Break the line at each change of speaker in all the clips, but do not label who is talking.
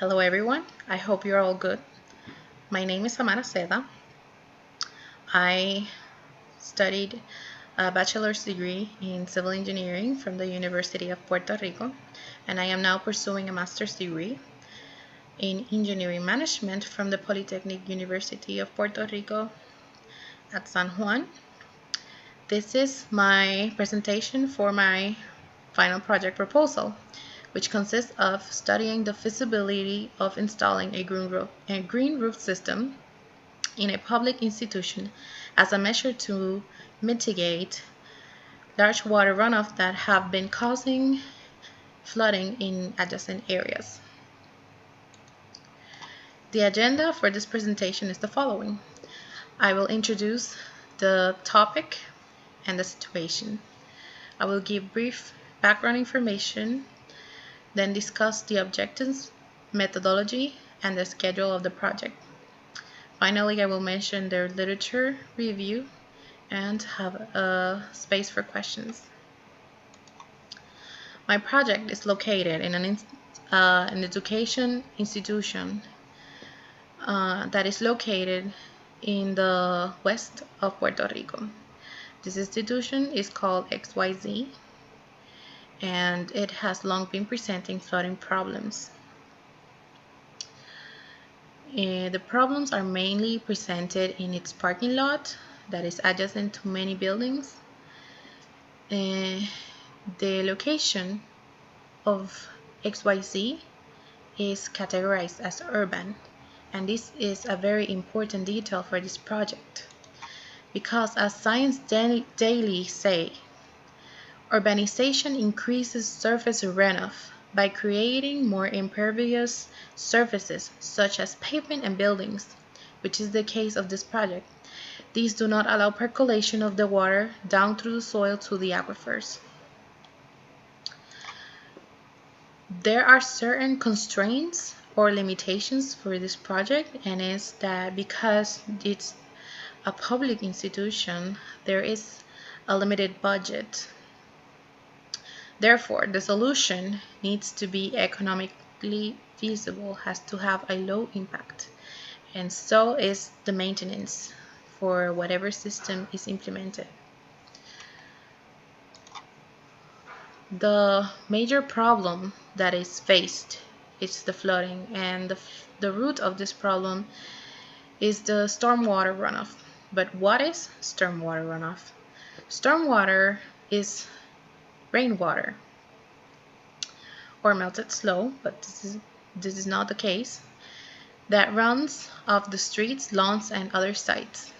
Hello everyone, I hope you're all good. My name is Samara Seda. I studied a bachelor's degree in civil engineering from the University of Puerto Rico, and I am now pursuing a master's degree in engineering management from the Polytechnic University of Puerto Rico at San Juan. This is my presentation for my final project proposal, which consists of studying the feasibility of installing a green roof system in a public institution as a measure to mitigate large water runoff that have been causing flooding in adjacent areas. The agenda for this presentation is the following. I will introduce the topic and the situation. I will give brief background information, then discuss the objectives, methodology, and the schedule of the project. Finally, I will mention the literature review and have a space for questions. My project is located in an education institution that is located in the west of Puerto Rico. This institution is called XYZ, and it has long been presenting flooding problems. The problems are mainly presented in its parking lot that is adjacent to many buildings. The location of XYZ is categorized as urban, and this is a very important detail for this project because, as Science Daily say, urbanization increases surface runoff by creating more impervious surfaces such as pavement and buildings, which is the case of this project. These do not allow percolation of the water down through the soil to the aquifers. There are certain constraints or limitations for this project, and is that because it's a public institution, there is a limited budget. Therefore, the solution needs to be economically feasible, has to have a low impact, and so is the maintenance for whatever system is implemented. The major problem that is faced is the flooding, and the root of this problem is the stormwater runoff. But what is stormwater runoff? Stormwater is rainwater or melted snow, but this is not the case, that runs off the streets, lawns, and other sites.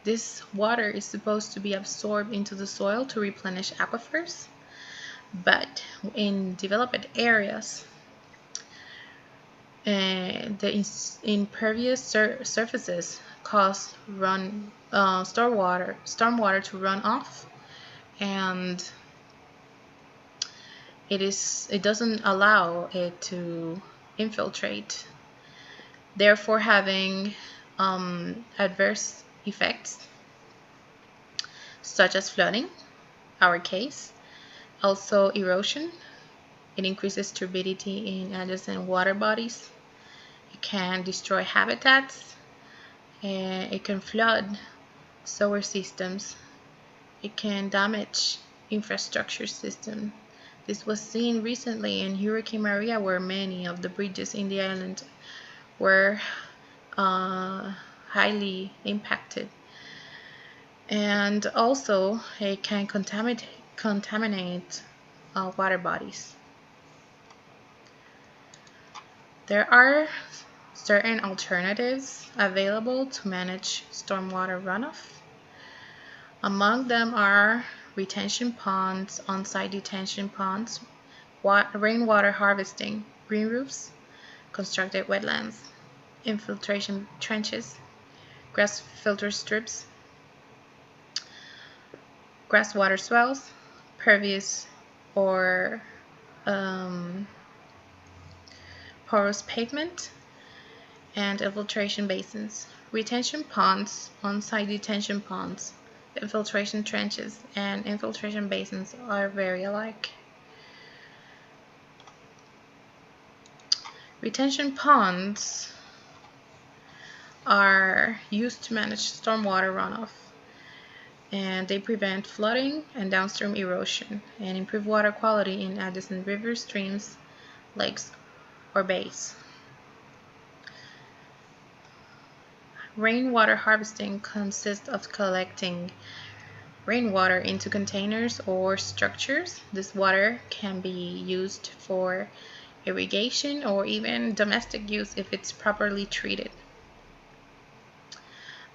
This water is supposed to be absorbed into the soil to replenish aquifers, but in developed areas, the impervious surfaces cause stormwater to run off, and it doesn't allow it to infiltrate, therefore having adverse effects such as flooding, our case, also erosion. It increases turbidity in adjacent water bodies. It can destroy habitats, and it can flood sewer systems. It can damage infrastructure system. This was seen recently in Hurricane Maria, where many of the bridges in the island were highly impacted. And also, it can contaminate water bodies. There are certain alternatives available to manage stormwater runoff. Among them are retention ponds, on-site detention ponds, rainwater harvesting, green roofs, constructed wetlands, infiltration trenches, grass filter strips, grass water swells, pervious or porous pavement, and infiltration basins. Retention ponds, on-site detention ponds, infiltration trenches, and infiltration basins are very alike. Retention ponds are used to manage stormwater runoff, and they prevent flooding and downstream erosion and improve water quality in adjacent rivers, streams, lakes, or bays. Rainwater harvesting consists of collecting rainwater into containers or structures. This water can be used for irrigation or even domestic use if it's properly treated.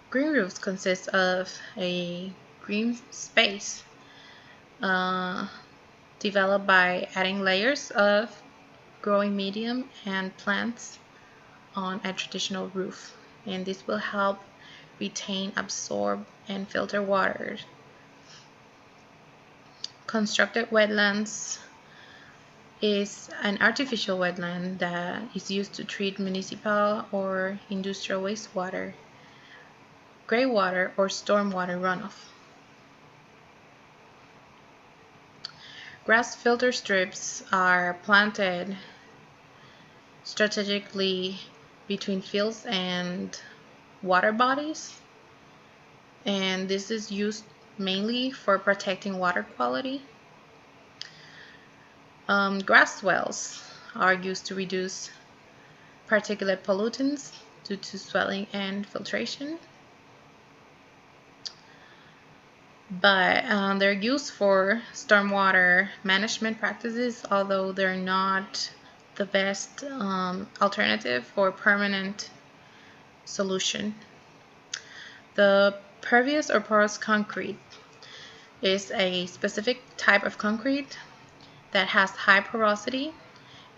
Green roofs consist of a green space developed by adding layers of growing medium and plants on a traditional roof, and this will help retain, absorb, and filter water. Constructed wetlands is an artificial wetland that is used to treat municipal or industrial wastewater, greywater, or stormwater runoff. Grass filter strips are planted strategically between fields and water bodies, and this is used mainly for protecting water quality. Grass swales are used to reduce particulate pollutants due to swelling and filtration, but they're used for stormwater management practices, although they're not the best alternative for permanent solution. The pervious or porous concrete is a specific type of concrete that has high porosity,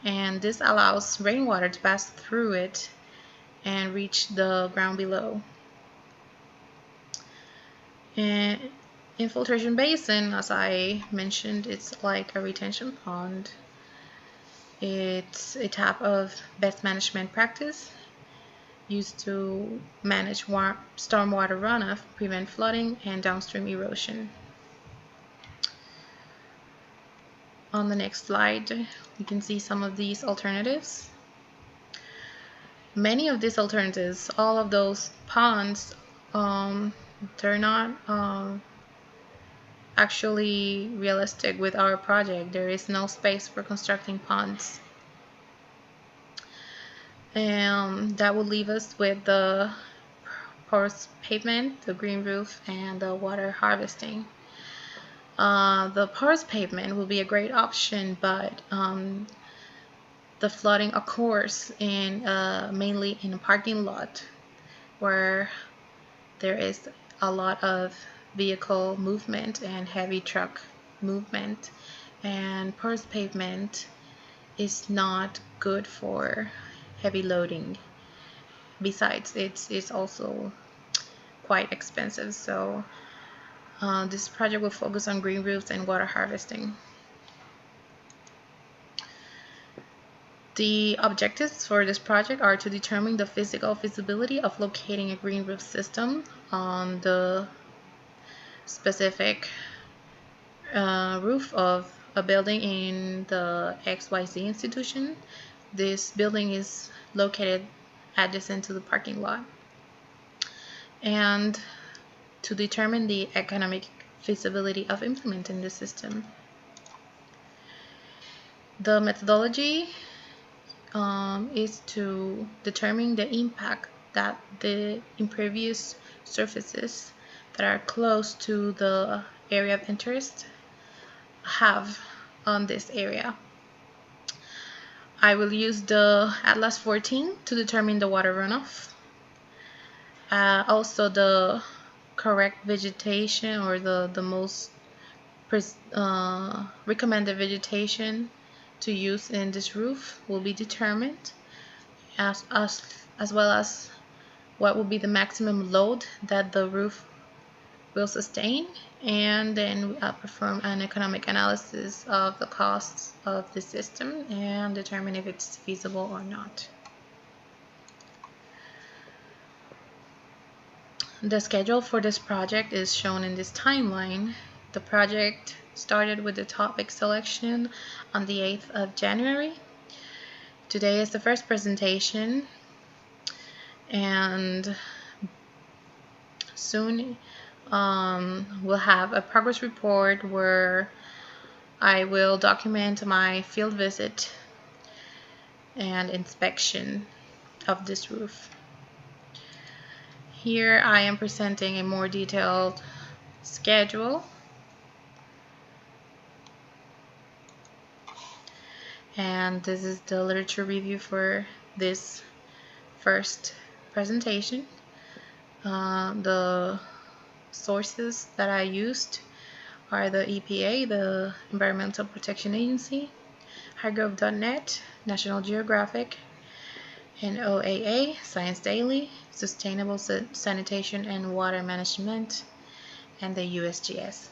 and this allows rainwater to pass through it and reach the ground below. And infiltration basin, as I mentioned, it's like a retention pond. It's a type of best management practice used to manage stormwater runoff, prevent flooding, and downstream erosion. On the next slide, you can see some of these alternatives. Many of these alternatives, all of those ponds, they're not actually realistic with our project. There is no space for constructing ponds. And that would leave us with the porous pavement, the green roof, and the water harvesting. The porous pavement will be a great option, but the flooding occurs mainly in a parking lot where there is a lot of vehicle movement and heavy truck movement, and porous pavement is not good for heavy loading. Besides, it's also quite expensive, so this project will focus on green roofs and water harvesting. The objectives for this project are to determine the physical feasibility of locating a green roof system on the specific roof of a building in the XYZ institution. This building is located adjacent to the parking lot. And to determine the economic feasibility of implementing the system. The methodology is to determine the impact that the impervious surfaces that are close to the area of interest have on this area. I will use the Atlas 14 to determine the water runoff. Also the correct vegetation, or the most recommended vegetation to use in this roof will be determined, as well as what will be the maximum load that the roof will sustain, and then perform an economic analysis of the costs of the system and determine if it's feasible or not. The schedule for this project is shown in this timeline. The project started with the topic selection on the 8th of January. Today is the first presentation, and soon we'll have a progress report where I will document my field visit and inspection of this roof. Here I am presenting a more detailed schedule, and this is the literature review for this first presentation. The sources that I used are the EPA, the Environmental Protection Agency, HighGov.net, National Geographic, NOAA, Science Daily, Sustainable Sanitation and Water Management, and the USGS.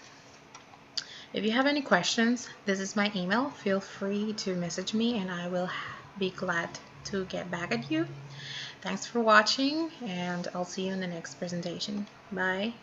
If you have any questions, this is my email. Feel free to message me and I will be glad to get back at you. Thanks for watching, and I'll see you in the next presentation. Bye.